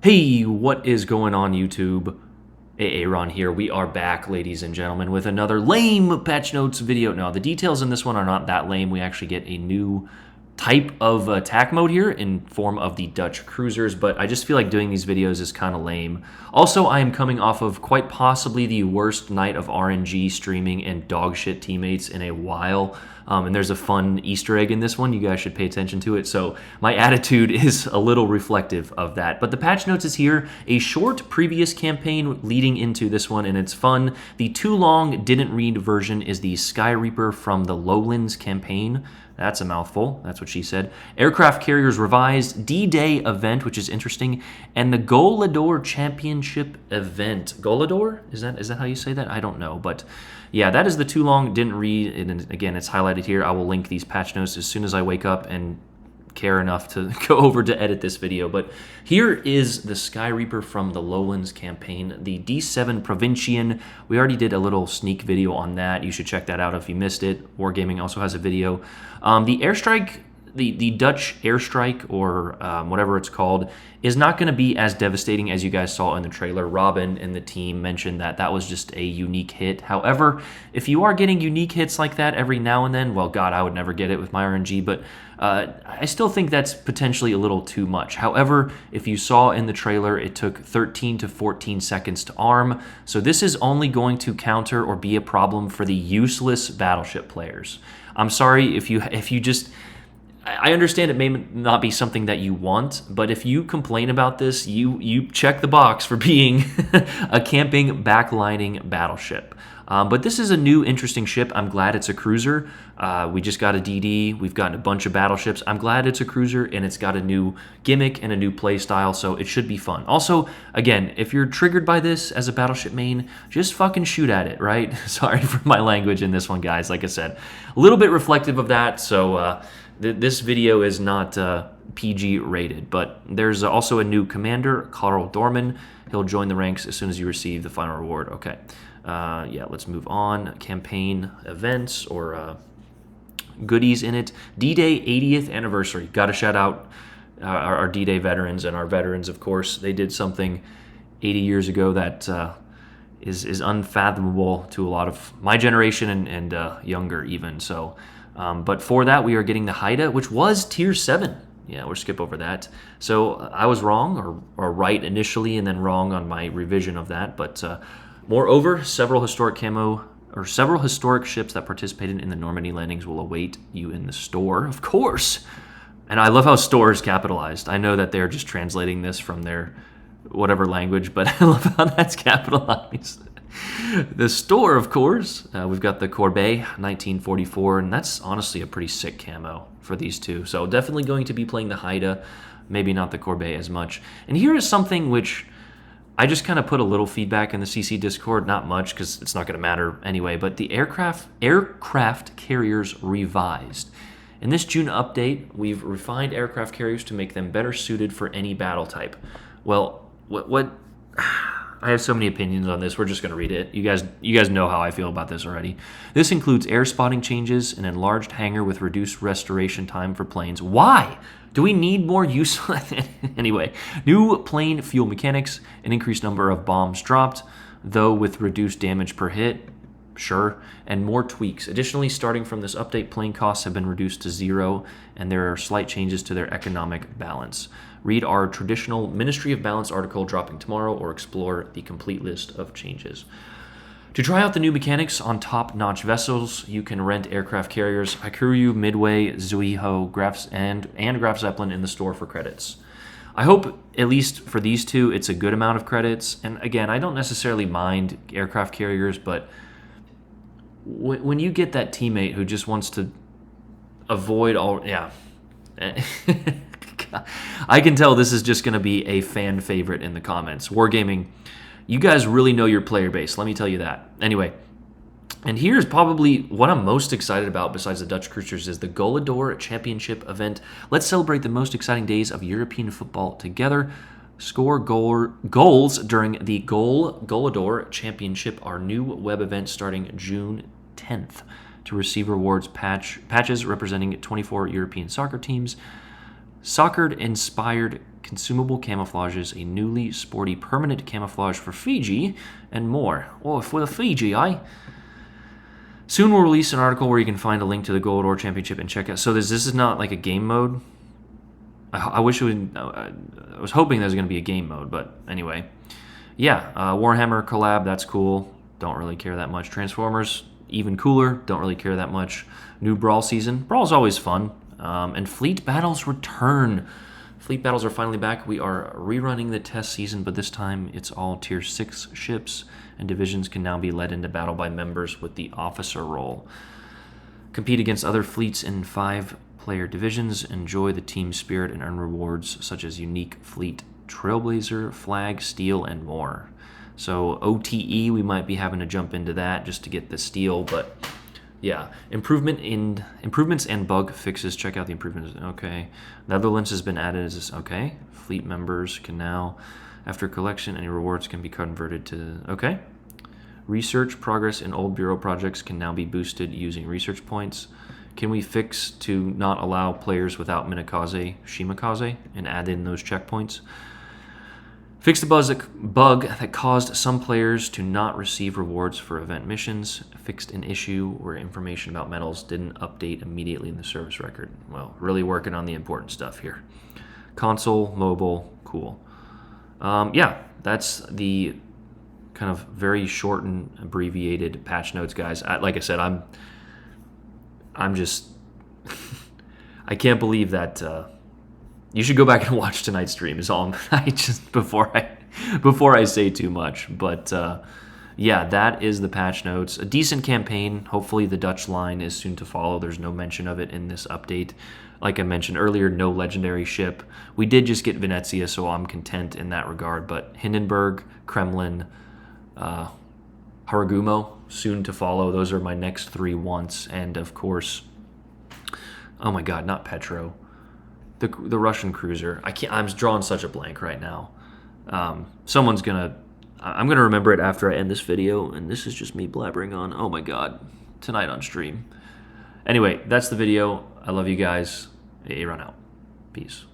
Hey, what is going on, YouTube? Aaron here. We are back, ladies and gentlemen, with another lame patch notes video. No, the details in this one are not that lame. We actually get a new type of attack mode here in form of the Dutch cruisers, but I just feel like doing these videos is kind of lame. Also, I am coming off of quite possibly the worst night of RNG streaming and dogshit teammates in a while. And there's a fun Easter egg in this one. You guys should pay attention to it. So my attitude is a little reflective of that. But the patch notes is here. A short previous campaign leading into this one, and it's fun. The too long didn't read version is the Sky Reaper from the Lowlands campaign. That's a mouthful. That's what she said. Aircraft Carriers Revised, D-Day event, which is interesting, and the Golador Championship event. Golador? Is that how you say that? I don't know, but yeah, that is the too long didn't read, and again, it's highlighted here. I will link these patch notes as soon as I wake up and care enough to go over to edit this video. But here is the Sky Reaper from the Lowlands campaign, the D7 Provincian. We already did a little sneak video on that. You should check that out if you missed it. Wargaming also has a video. The airstrike, the Dutch airstrike, or whatever it's called, is not going to be as devastating as you guys saw in the trailer. Robin and the team mentioned that that was just a unique hit. However, if you are getting unique hits like that every now and then, well, God, I would never get it with my RNG, but I still think that's potentially a little too much. However, if you saw in the trailer, it took 13 to 14 seconds to arm, so this is only going to counter or be a problem for the useless battleship players. I'm sorry if you just... I understand it may not be something that you want, but if you complain about this, you check the box for being a camping backlining battleship. But this is a new interesting ship. I'm glad it's a cruiser. We just got a DD. We've gotten a bunch of battleships. I'm glad it's a cruiser, and it's got a new gimmick and a new play style, so it should be fun. Also, again, if you're triggered by this as a battleship main, just fucking shoot at it, right? Sorry for my language in this one, guys. Like I said, a little bit reflective of that, so... This video is not PG rated, but there's also a new commander, Carl Dorman. He'll join the ranks as soon as you receive the final reward. Okay, yeah, let's move on. Campaign events or goodies in it. D-Day 80th anniversary. Got to shout out our D-Day veterans and our veterans, of course. They did something 80 years ago that is unfathomable to a lot of my generation and younger even, so... but for that, we are getting the Haida, which was Tier 7. Yeah, we'll skip over that. So I was wrong, or right initially, and then wrong on my revision of that. But moreover, several historic ships that participated in the Normandy landings will await you in the store, of course. And I love how store is capitalized. I know that they're just translating this from their whatever language, but I love how that's capitalized. The store, of course, we've got the Corbeil 1944, and that's honestly a pretty sick camo for these two. So definitely going to be playing the Haida, maybe not the Corbeil as much. And here is something which I just kind of put a little feedback in the CC Discord, not much because it's not going to matter anyway, but the aircraft carriers revised. In this June update, we've refined aircraft carriers to make them better suited for any battle type. Well, what I have so many opinions on this. We're just going to read it. You guys know how I feel about this already. This includes air spotting changes, an enlarged hangar with reduced restoration time for planes. Why? Do we need more use? Anyway, new plane fuel mechanics, an increased number of bombs dropped, though with reduced damage per hit. Sure, and more tweaks. Additionally, starting from this update, plane costs have been reduced to 0, and there are slight changes to their economic balance. Read our traditional Ministry of Balance article dropping tomorrow, or explore the complete list of changes. To try out the new mechanics on top-notch vessels, you can rent aircraft carriers Hakuryu, Midway, Zuiho, and Graf Zeppelin in the store for credits. I hope, at least for these two, it's a good amount of credits. And again, I don't necessarily mind aircraft carriers, but when you get that teammate who just wants to avoid all... Yeah. I can tell this is just going to be a fan favorite in the comments. Wargaming, you guys really know your player base. Let me tell you that. Anyway, and here's probably what I'm most excited about besides the Dutch cruisers is the Golador Championship event. Let's celebrate the most exciting days of European football together. Score goals during the Golador Championship, our new web event starting June 10th. To receive rewards patches representing 24 European soccer teams. Soccer-inspired consumable camouflages, a newly sporty permanent camouflage for Fiji, and more. Oh, for the Fiji, eh? Soon we'll release an article where you can find a link to the Gold Ore Championship and check out. So this is not like a game mode. I wish it would. I was hoping there was going to be a game mode, but anyway. Yeah, Warhammer collab, that's cool. Don't really care that much. Transformers, even cooler. Don't really care that much. New Brawl season. Brawl's always fun. And Fleet Battles return. Fleet Battles are finally back. We are rerunning the test season, but this time it's all Tier 6 ships, and divisions can now be led into battle by members with the officer role. Compete against other fleets in 5-player divisions. Enjoy the team spirit and earn rewards such as unique fleet, Trailblazer, Flag, Steel, and more. So OTE, we might be having to jump into that just to get the steel, but yeah. Improvements and bug fixes. Check out the improvements. Okay. Netherlands has been added as this. Okay. Fleet members can now, after collection, any rewards can be converted to. Okay. Research progress in old bureau projects can now be boosted using research points. Can we fix to not allow players without Minakaze, Shimakaze, and add in those checkpoints? Fix the bug that caused some players to not receive rewards for event missions. Fixed an issue where information about medals didn't update immediately in the service record. Well, really working on the important stuff here. Console, mobile, cool. Yeah, that's the kind of very short and abbreviated patch notes, guys. Like I said, I'm just I can't believe that. You should go back and watch tonight's stream. Is all I just before I say too much. But yeah, that is the patch notes. A decent campaign. Hopefully, the Dutch line is soon to follow. There's no mention of it in this update. Like I mentioned earlier, no legendary ship. We did just get Venezia, so I'm content in that regard. But Hindenburg, Kremlin, Haragumo soon to follow. Those are my next 3 wants, and of course, oh my God, not Petro. The Russian cruiser. I'm drawing such a blank right now. I'm gonna remember it after I end this video, and this is just me blabbering on. Oh my God, tonight on stream. Anyway, that's the video. I love you guys. Aaron out. Peace.